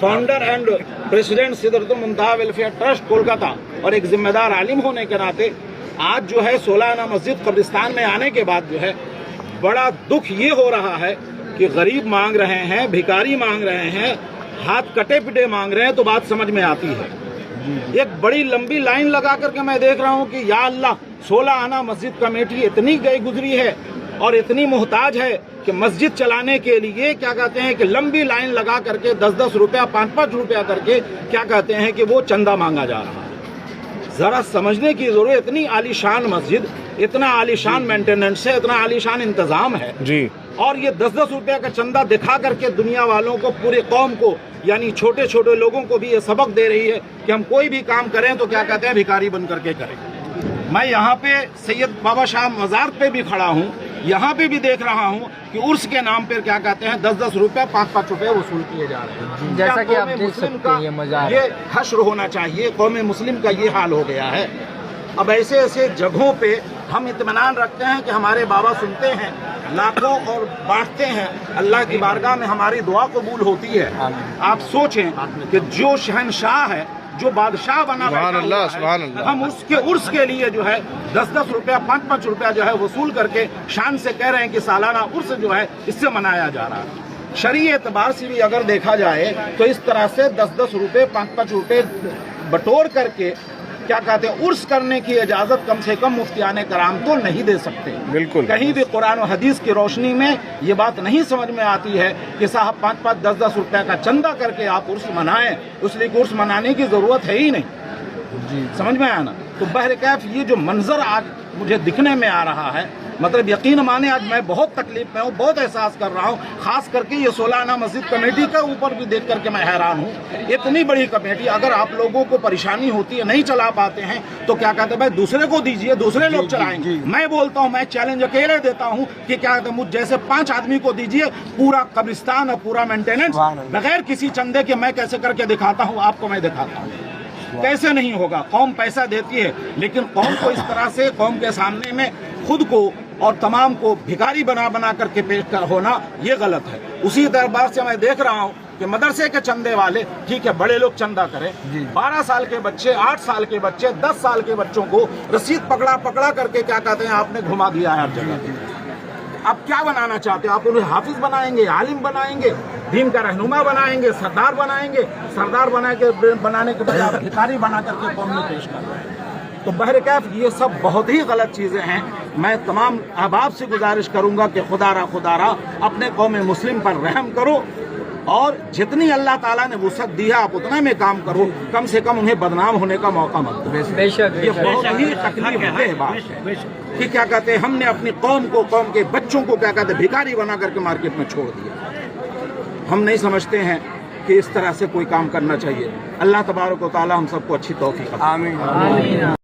Founder and president Sidratul Muntaha welfare trust Kolkata और एक जिम्मेदार आलिम होने के नाते आज जो है 16 आना मस्जिद कब्रिस्तान में आने के बाद जो है बड़ा दुख ये हो रहा है कि गरीब मांग रहे हैं, भिखारी मांग रहे हैं, हाथ कटे पिटे मांग रहे हैं, तो बात समझ में आती है। एक बड़ी लंबी लाइन लगा करके मैं देख रहा हूं कि या अल्लाह 16 आना मस्जिद कमेटी इतनी गई गुजरी है और इतनी मोहताज है कि मस्जिद चलाने के लिए क्या कहते हैं कि लंबी लाइन लगा करके 10-10 रुपया 5-5 रुपया करके क्या कहते हैं कि वो चंदा मांगा जा रहा है। जरा समझने की जरूरत, इतनी आलीशान मस्जिद, इतना आलीशान मेंटेनेंस है, इतना आलीशान इंतजाम है जी, और ये 10-10 रुपया का चंदा दिखा करके दुनिया वालों को, पूरे कौम को, यानी छोटे छोटे लोगों को भी ये सबक दे रही है कि हम कोई भी काम करें तो क्या कहते हैं भिखारी बन करके करें। मैं यहाँ पे सैयद बाबा शाह मज़ार पे भी खड़ा हूँ, यहाँ पे भी देख रहा हूँ कि उर्स के नाम पर क्या कहते हैं 10-10 रुपये 5-5 रुपये वसूल किए जा रहे हैं। जैसा कि आप देख सकते हैं ये मज़ार, ये हश्र होना चाहिए, कौम मुस्लिम का ये हाल हो गया है। अब ऐसे ऐसे जगहों पे हम इत्मीनान रखते हैं कि हमारे बाबा सुनते हैं लाखों और बांटते हैं, अल्लाह की बारगाह में हमारी दुआ कबूल होती है। आप सोचें कि जो शहनशाह है, जो बादशाह बना बैठा है, हम उसके उर्स के लिए जो है 10-10 रुपया 5-5 रुपया जो है वसूल करके शान से कह रहे हैं कि सालाना उर्स जो है इससे मनाया जा रहा है। शरई एतबार से भी अगर देखा जाए तो इस तरह से 10-10 रुपये 5-5 रुपये बटोर करके क्या कहते हैं उर्स करने की इजाजत कम से कम मुफ्तियाने कराम तो नहीं दे सकते। बिल्कुल, कहीं भी कुरान और हदीस की रोशनी में ये बात नहीं समझ में आती है कि साहब 5-5 10-10 रुपए का चंदा करके आप उर्स मनाएं, उसलिए उर्स मनाने की जरूरत है ही नहीं जी। समझ में आया ना? तो बहरकैफ ये जो मंजर आज मुझे दिखने में आ रहा है, मतलब यकीन माने आज मैं बहुत तकलीफ में हूँ, बहुत एहसास कर रहा हूँ, खास करके ये 16 आना मस्जिद कमेटी के ऊपर भी देख करके मैं हैरान हूँ। इतनी बड़ी कमेटी, अगर आप लोगों को परेशानी होती है, नहीं चला पाते हैं, तो क्या कहते हैं भाई दूसरे को दीजिए, दूसरे लोग चलाएंगे। मैं बोलता हूँ, मैं चैलेंज अकेले देता हूँ कि क्या कहते हैं मुझ जैसे 5 आदमी को दीजिए पूरा कब्रिस्तान और पूरा मेंटेनेंस बगैर किसी चंदे के मैं कैसे करके दिखाता हूँ, आपको मैं दिखाता हूँ। कैसे नहीं होगा? कौम पैसा देती है, लेकिन कौम को इस तरह से कौम के सामने में खुद को और तमाम को भिखारी बना बना करके पेश कर होना ये गलत है। उसी दरबार से मैं देख रहा हूँ कि मदरसे के चंदे वाले, ठीक है बड़े लोग चंदा करें, 12 साल के बच्चे, 8 साल के बच्चे, 10 साल के बच्चों को रसीद पकड़ा करके क्या कहते हैं आपने घुमा दिया है हर जगह। आप क्या बनाना चाहते हो? आप उन्हें हाफिज बनाएंगे, आलिम बनाएंगे, दीन का रहनुमा बनाएंगे, सरदार बनाएंगे? सरदार बनाने के बजाय आप भिखारी बना करके कौम में पेश कर रहे हैं। तो बहरकैफ ये सब बहुत ही गलत चीज़ें हैं। मैं तमाम अहबाब से गुजारिश करूंगा कि खुदारा अपने कौम मुस्लिम पर रहम करो और जितनी अल्लाह ताला ने वुसअत दी है आप उतना में काम करो, कम से कम उन्हें बदनाम होने का मौका मत दो। ये बहुत ही तकलीफ बात है कि क्या कहते हैं हमने अपनी कौम को, कौम के बच्चों को क्या कहते हैं भिखारी बना करके मार्केट में छोड़ दिया। हम नहीं समझते हैं कि इस तरह से कोई काम करना चाहिए। अल्लाह तबारक व तआला हम सबको अच्छी तौफीक। आमीन।